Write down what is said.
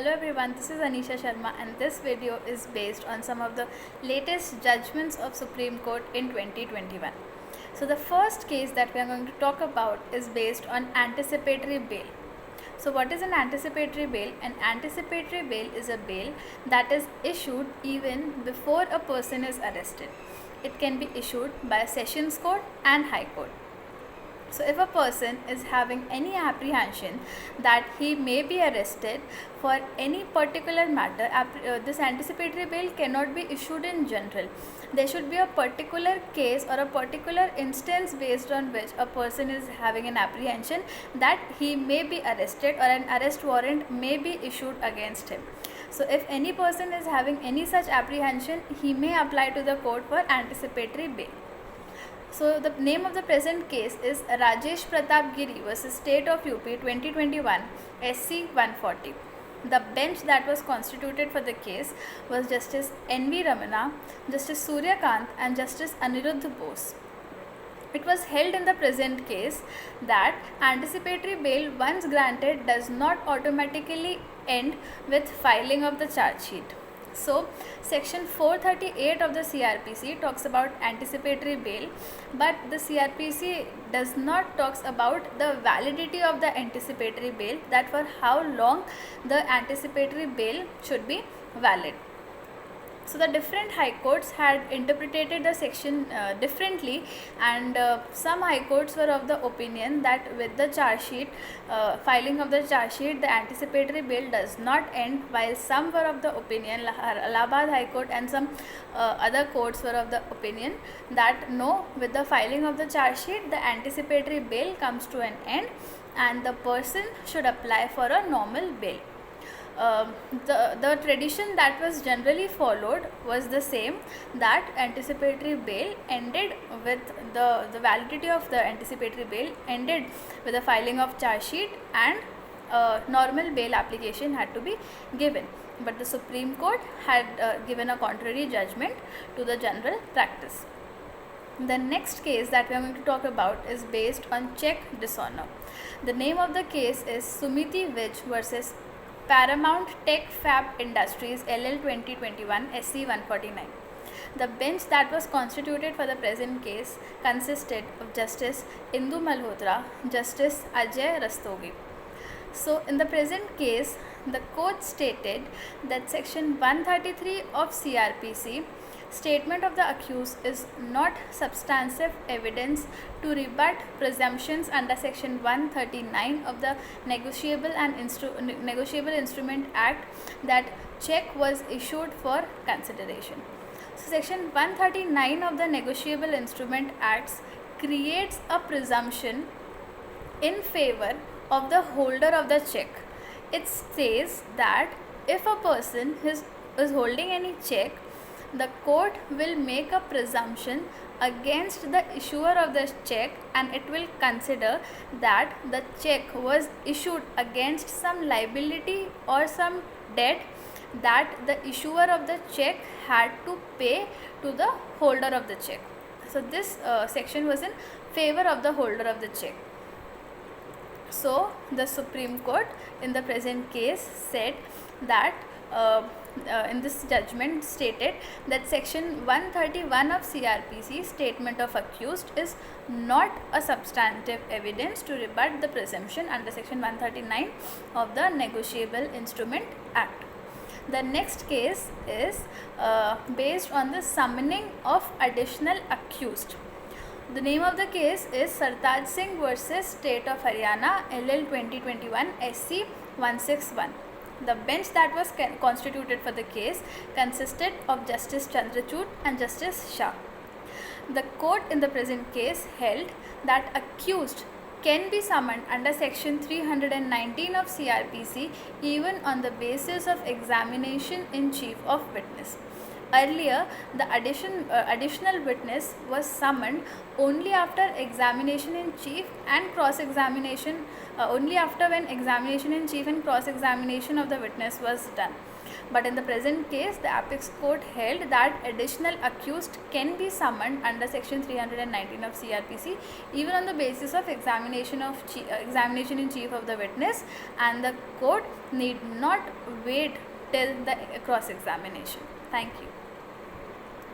Hello everyone, this is Anisha Sharma and this video is based on some of the latest judgments of Supreme Court in 2021. So the first case that we are going to talk about is based on anticipatory bail. So what is an anticipatory bail? An anticipatory bail is a bail that is issued even before a person is arrested. It can be issued by a Sessions Court and High Court. So if a person is having any apprehension that he may be arrested for any particular matter, this anticipatory bail cannot be issued in general. There should be a particular case or a particular instance based on which a person is having an apprehension that he may be arrested or an arrest warrant may be issued against him. So if any person is having any such apprehension, he may apply to the court for anticipatory bail. So the name of the present case is Rajesh Pratap Giri versus State of UP 2021 SC 140. The bench that was constituted for the case was Justice N.V. Ramana, Justice Surya Kant and Justice Aniruddha Bose. It was held in the present case that anticipatory bail once granted does not automatically end with filing of the charge sheet. So, section 438 of the CRPC talks about anticipatory bail, but the CRPC does not talks about the validity of the anticipatory bail, that for how long the anticipatory bail should be valid. So the different high courts had interpreted the section differently, and some high courts were of the opinion that with the charge sheet, filing of the charge sheet, the anticipatory bail does not end, while some were of the opinion, Allahabad High Court and some other courts were of the opinion that no, with the filing of the charge sheet, the anticipatory bail comes to an end and the person should apply for a normal bail. The tradition that was generally followed was the same, that anticipatory bail ended with the validity of the anticipatory bail ended with the filing of charge sheet and normal bail application had to be given. But the Supreme Court had given a contrary judgment to the general practice. The next case that we are going to talk about is based on check dishonor. The name of the case is Sumiti Vij versus Paramount Tech Fab Industries LL 2021 SC 149. The bench that was constituted for the present case consisted of Justice Indu Malhotra, Justice Ajay Rastogi. So in the present case, the court stated that section 133 of CRPC, statement of the accused is not substantive evidence to rebut presumptions under section 139 of the Negotiable Instrument Act that check was issued for consideration. So section 139 of the Negotiable Instrument Acts creates a presumption in favor of the holder of the check. It says that if a person is holding any check, the court will make a presumption against the issuer of the check and it will consider that the check was issued against some liability or some debt that the issuer of the check had to pay to the holder of the check. So this section was in favor of the holder of the check. So the Supreme Court in the present case said that in this judgment stated that section 131 of CRPC, statement of accused, is not a substantive evidence to rebut the presumption under section 139 of the Negotiable Instrument Act. The next case is based on the summoning of additional accused. The name of the case is Sartaj Singh versus State of Haryana LL 2021 SC 161. The bench that was constituted for the case consisted of Justice Chandrachud and Justice Shah. The court in the present case held that accused can be summoned under section 319 of CRPC even on the basis of examination in chief of witness. Earlier, the additional witness was summoned only after examination in chief and cross-examination, only after when examination in chief and cross-examination of the witness was done. But in the present case, the Apex Court held that additional accused can be summoned under section 319 of CRPC even on the basis of examination in chief of the witness, and the court need not wait till the cross-examination. Thank you.